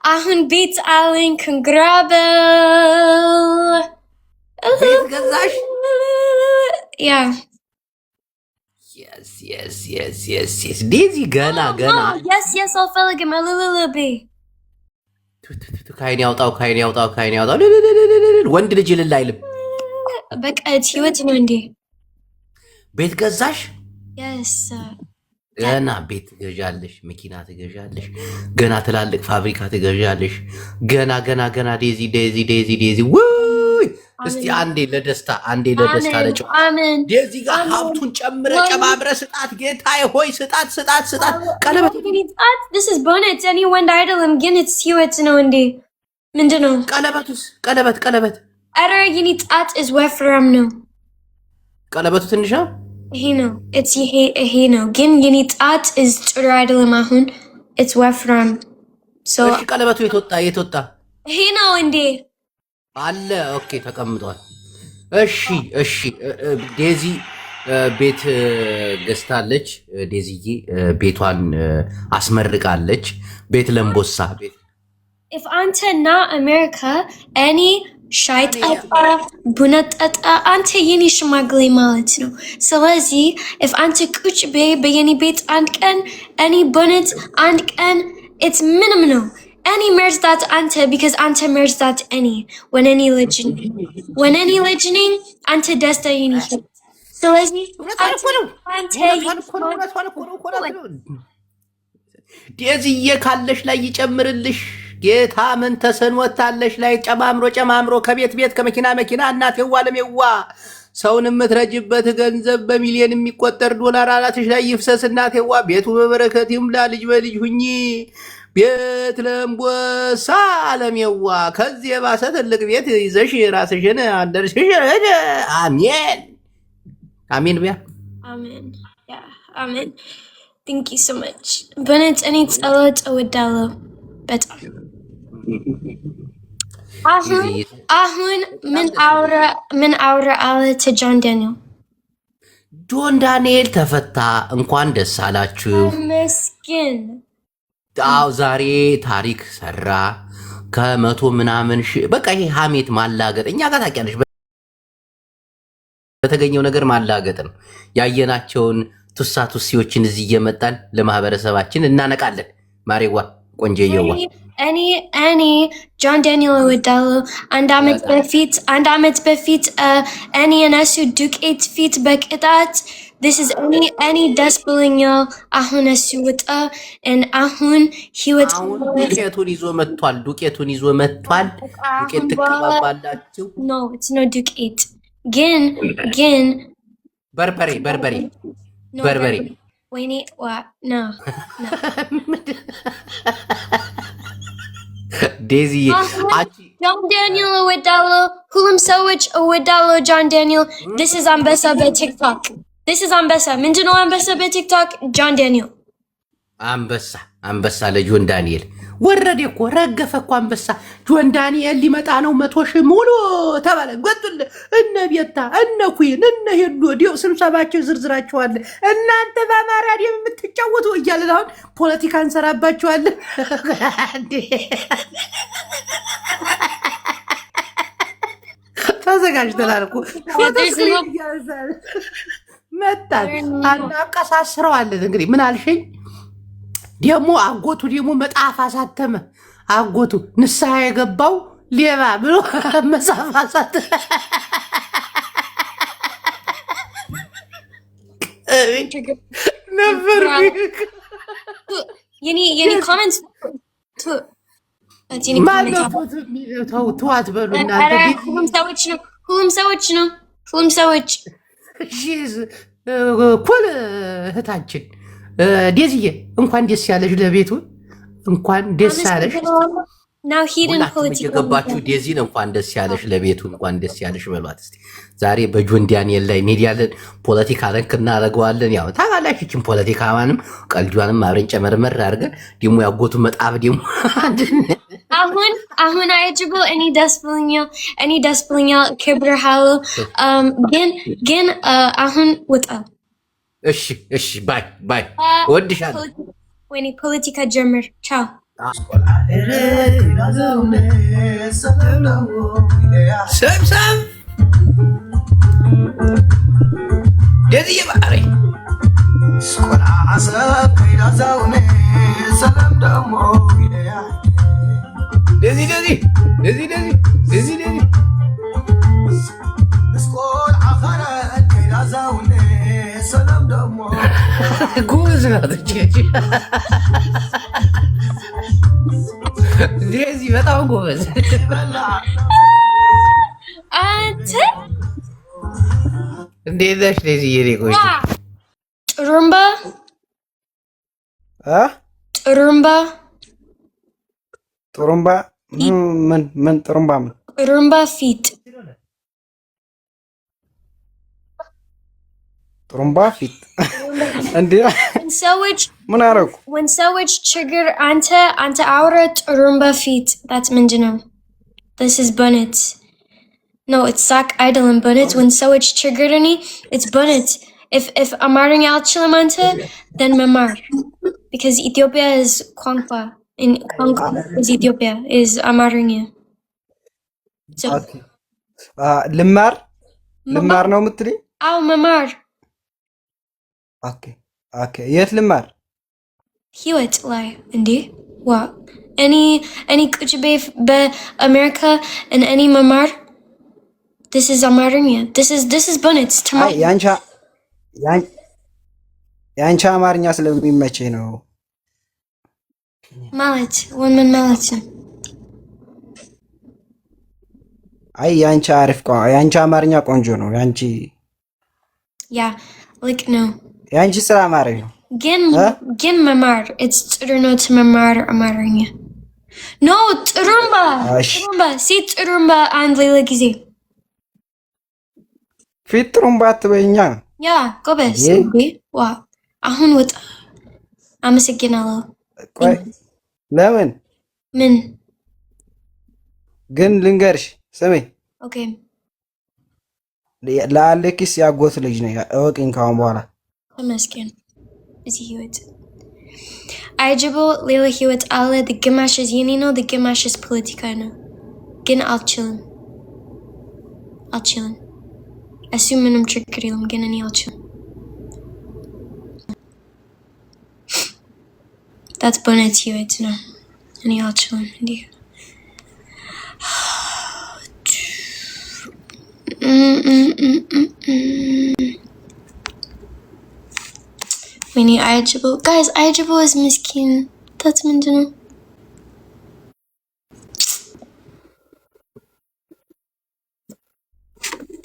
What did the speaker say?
አሁን ቤት አለኝ congrats ቤት ገዛሽ? Yeah. Yes. ዴዚ ገና Yes, አልፈልግም ልልልብ ካይን ያውጣው ወንድ ልጅ ልል አይልም። በቃ ህይወት ነው እንዴ? ቤት ገዛሽ? Yes. ገና ቤት ትገዣለሽ፣ መኪና ትገዣለሽ፣ ገና ትላልቅ ፋብሪካ ትገዣለሽ። ገና ዴዚ ውይ! እስቲ አንዴ ለደስታ ለጨው ዴዚ ጋር ሀብቱን ጨማምረ ስጣት። ጌታዬ ሆይ ስጣት። ቀለበት This is bonnet. Any one idol ግን it's ህይወት ነው እንዴ? ምንድነው? ቀለበት አረ የኔ ጣት is ወፍራም ነው። ቀለበቱ ትንሽ ነው። ይሄ ነው it's ይሄ ነው ግን የኔ ጣት is ጥሩ አይደለም አሁን it's ወፍራም so እሺ ቀለበቱ የት ወጣ? ይሄ ነው እንዴ? አለ ኦኬ ተቀምጧል። እሺ ዴዚ ቤት ገዝታለች። ዴዚዬ ቤቷን አስመርቃለች። ቤት ለምቦሳ ቤት if አንተ ና አሜሪካ any ሻይ ጠጣ ቡና ጠጣ አንተ የኔ ሽማግሌ ማለት ነው። ስለዚህ if አንተ ቁጭ በየኔ ቤት አንድ ቀን any bonnet አንድ ቀን it's ምንም ነው any merge that አንተ because አንተ merge that any when any legend አንተ ደስታ የኔ ስለዚህ ዴዚዬ ካለሽ ላይ ይጨምርልሽ። ጌታ ምን ተሰንወታለሽ ላይ ጨማምሮ ከቤት ከመኪና እናቴዋ ለሜዋ ሰውን የምትረጅበት ገንዘብ በሚሊዮን የሚቆጠር ዶላር አላትሽ ላይ ይፍሰስ እናቴዋ። ቤቱ በበረከት ይምላ ልጅ በልጅ ሁኚ ቤት ለምቦሳ ለሜዋ ከዚህ የባሰ ትልቅ ቤት ይዘሽ ራስሽን አደርሽሽ። አሜን ቢያ አሜን Thank you so much. በነጭ እኔ ጸሎት እወዳለሁ በጣም አሁን ምን አውራ አለ ጆን ዳንኤል ተፈታ። እንኳን ደስ አላችሁ። መስኪን ዛሬ ታሪክ ሰራ ከመቶ ምናምን በቃ ይሄ ሀሜት ማላገጥ እኛ ጋር ታውቂያለሽ፣ በተገኘው ነገር ማላገጥ ነው። ያየናቸውን ቱሳቱሲዎችን እዚህ እየመጣን ለማህበረሰባችን እናነቃለን። ማሬዋ ቆንጆየዋ እኔ ጆን ዳንኤል እወዳለሁ። አንድ አመት በፊት እኔ እነሱ ዱቄት ፊት በቅጣት this is any ደስ ብሎኛል። አሁን እሱ ወጣ አሁን ህይወት ዱቄቱን ይዞ መጥቷል። ዱቄት ትቀባባላችሁ? no it's no ዱቄት ግን በርበሬ ወይኔ no ዴዚ ጆን ዳንኤል እወዳለሁ። ሁሉም ሰዎች እወዳለሁ ጆን ዳንኤል። this is አንበሳ በቲክቶክ ምንድነው አንበሳ በቲክቶክ? ጆን ዳንኤል አንበሳ ለጆን ዳንኤል ወረደ እኮ ረገፈ እኮ አንበሳ። ጆን ዳንኤል ሊመጣ ነው 100,000 ሙሉ ተባለ። ጎጥል እነ ቤታ እነ ኩይን እነ ሄዶ ዲው ስብሰባቸው ዝርዝራቸዋል። እናንተ በአማራ ዲም የምትጫወቱ እያለን አሁን ፖለቲካ እንሰራባቸዋለን። ተዘጋጅተናል እኮ መጣን አናቀሳስረዋለን። እንግዲህ ምን አልሽኝ? ደግሞ አጎቱ ደግሞ መጽሐፍ አሳተመ። አጎቱ ንስሐ የገባው ሌባ ብሎ መጽሐፍ አሳተመ። ነበር የኔ ኮሜንት ተዋት በሉ እናንተ። ሁሉም ሰዎች ኮል እህታችን ዴዚዬ እንኳን ደስ ያለሽ፣ ለቤቱ እንኳን ደስ ያለሽ። የገባችሁ ዴዚን እንኳን ደስ ያለሽ፣ ለቤቱ እንኳን ደስ ያለሽ በሏት እስቲ። ዛሬ በጆን ዳንኤል ላይ ሜዲያለን ፖለቲካ ነክ እናደርገዋለን። ያው ታውቃላችሁ ፖለቲካ ማንም ቀልጇንም አብረን ጨመርመር አድርገን ደግሞ ያጎቱ መጣብ ደግሞ አሁን አይጅቦ እኔ ደስ ብሎኛል ክብርሃሉ ግን አሁን ወጣ። እሺ ባይ ወድሻለሁ። ወይኔ ፖለቲካ ጀምር። ቻው ሰብሰብ ደዚህ ባሪ ደዚህ ጎበዝ ናት እንደዚህ በጣም ጎበዝ። አንተ እንዴት ነሽ? እንደዚህ የኔ ቆይ ጥሩምባ ጥሩምባ ጥሩምባ ምን ጥሩምባ ምን ጥሩምባ ፊት ጥሩምባ ፊት እንዴ ሰዎች ምን አደረጉ? when ሰዎች ችግር አንተ አውራ ጥሩምባ ፊት that's ምንድን ነው? this is bonnet. No, it's ሳቅ አይደለም bonnet. when ሰዎች ችግርኒ it's bonnet. if አማርኛ አልችልም አንተ then መማር because Ethiopia is ቋንቋ in ቋንቋ is Ethiopia is አማርኛ so ልማር ነው የምትለኝ? አዎ መማር ኦኬ የት ልማር? ህይወት ላይ እንዴ ዋ እኔ ቁጭ በአሜሪካ እኔ መማር this is አማርኛ this is bonnet ያንቺ አማርኛ ስለሚመቸኝ ነው ማለት ምን ማለት ነው? አይ ያንቺ ያንቺ አማርኛ ቆንጆ ነው ያንቺ ያ ልክ ነው ያንቺ ስራ አማርኛ ነው ግን መማር it's ጥሩ ነው መማር አማርኛ no ጥሩምባ ጥሩምባ አንድ ሌላ ጊዜ ፊት ጥሩምባ አትበይኛ ያ ጎበዝ ዋ አሁን ወጣ አመሰግናለሁ ቆይ ለምን ምን ግን ልንገርሽ ስሜ ኦኬ ለአሌክስ ያጎት ልጅ ነው እወቂኝ ካሁን በኋላ ተመስገን እዚህ ህይወት አይጅቦ ሌላ ህይወት አለ ግማሽስ የኔ ነው ግማሽስ ፖለቲካ ነው ግን አልችልም እሱ ምንም ችግር የለም ግን እኔ አልችልም that's bonnet ህይወት ነው እኔ አልችልም እንዲህ Mini Ayajabo. Guys, Ayajabo is miskin. That's Mindano.